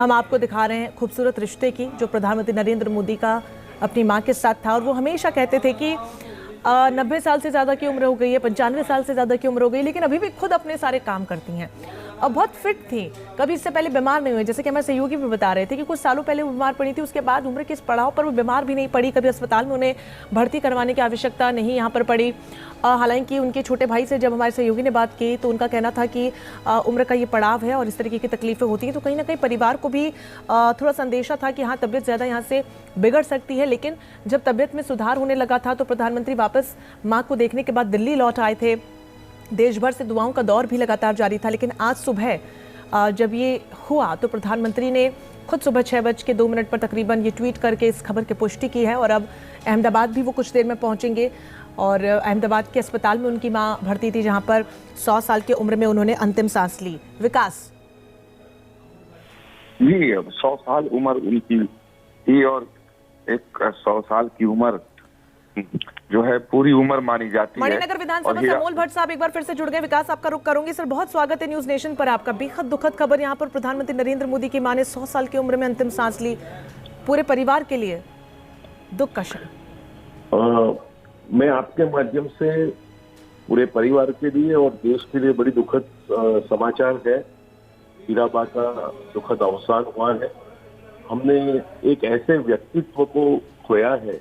हम आपको दिखा रहे हैं खूबसूरत रिश्ते की, जो प्रधानमंत्री नरेंद्र मोदी का अपनी मां के साथ था। और वो हमेशा कहते थे कि 90 साल से ज़्यादा की उम्र हो गई है, 95 साल से ज़्यादा की उम्र हो गई, लेकिन अभी भी खुद अपने सारे काम करती हैं और बहुत फिट थी। कभी इससे पहले बीमार नहीं हुई, जैसे कि हमारे सहयोगी भी बता रहे थे कि कुछ सालों पहले वो बीमार पड़ी थी, उसके बाद उम्र के इस पड़ाव पर वो बीमार भी नहीं पड़ी, कभी अस्पताल में उन्हें भर्ती करवाने की आवश्यकता नहीं यहाँ पर पड़ी। हालांकि उनके छोटे भाई से जब हमारे सहयोगी ने बात की तो उनका कहना था कि उम्र का ये पड़ाव है और इस तरीके की तकलीफें होती हैं, तो कहीं ना कहीं परिवार को भी थोड़ा संदेशा था कि हाँ, तबीयत ज़्यादा यहाँ से बिगड़ सकती है। लेकिन जब तबीयत में सुधार होने लगा था तो प्रधानमंत्री वापस माँ को देखने के बाद दिल्ली लौट आए थे। देश भर से दुआओं का दौर भी लगातार जारी था, लेकिन आज सुबह जब ये हुआ तो प्रधानमंत्री ने खुद सुबह 6:02 पर तकरीबन ये ट्वीट करके इस खबर की पुष्टि की है। और अब अहमदाबाद भी वो कुछ देर में पहुंचेंगे और अहमदाबाद के अस्पताल में उनकी मां भर्ती थी, जहां पर 100 साल की उम्र में उन्होंने अंतिम सांस ली। विकास जी, 100 साल उम्र उनकी थी और एक 100 साल की उम्र जो है पूरी उम्र मानी जाती है। मणिनगर विधानसभा से अमोल भट्ट साहब एक बार फिर से जुड़ गए। विकास, आपका रुख करूंगी। सर, बहुत स्वागत है न्यूज नेशन पर आपका। बेहद दुखद खबर यहाँ पर प्रधानमंत्री नरेंद्र मोदी की मां ने 100 साल की उम्र में अंतिम सांस ली। पूरे परिवार के लिए दुख का क्षण। मैं आपके माध्यम से पूरे परिवार के लिए और देश के लिए बड़ी दुखद समाचार है। हीराबा का दुखद अवसान हुआ है। हमने एक ऐसे व्यक्तित्व को खोया है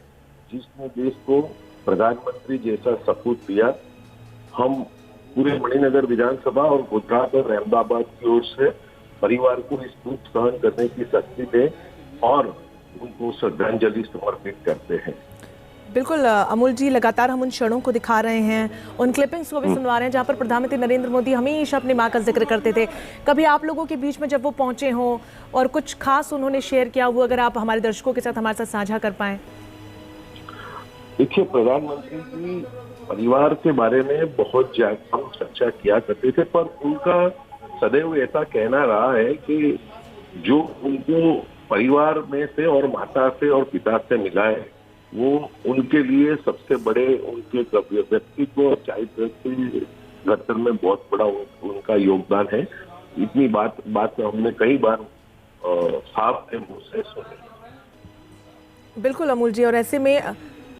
जिसने देश को प्रधानमंत्री जैसा सपूत दिया। हम पूरे मणिनगर विधानसभा और गुजरात और अहमदाबाद की ओर से परिवार को इस दुख सहन करने की शक्ति दें और उनको श्रद्धांजलि समर्पित करते हैं। बिल्कुल अमूल जी, लगातार हम उन क्षणों को दिखा रहे हैं, उन क्लिपिंग्स को भी सुनवा रहे हैं जहां पर प्रधानमंत्री नरेंद्र मोदी हमेशा अपनी मां का जिक्र करते थे। कभी आप लोगों के बीच में जब वो पहुंचे हों और कुछ खास उन्होंने शेयर किया, वो अगर आप हमारे दर्शकों के साथ हमारे साथ साझा कर पाएं। देखिए, प्रधानमंत्री जी परिवार के बारे में बहुत ज्यादा चर्चा किया करते थे, पर उनका सदैव ऐसा कहना रहा है कि जो उनको परिवार में से और माता से और पिता से मिला है वो उनके लिए सबसे बड़े उनके व्यक्तित्व और चारित्र के गठन में बहुत बड़ा उनका योगदान है। इतनी बात हमने कई बार साफ मुंह से सुनी। बिल्कुल अमूल जी, और ऐसे में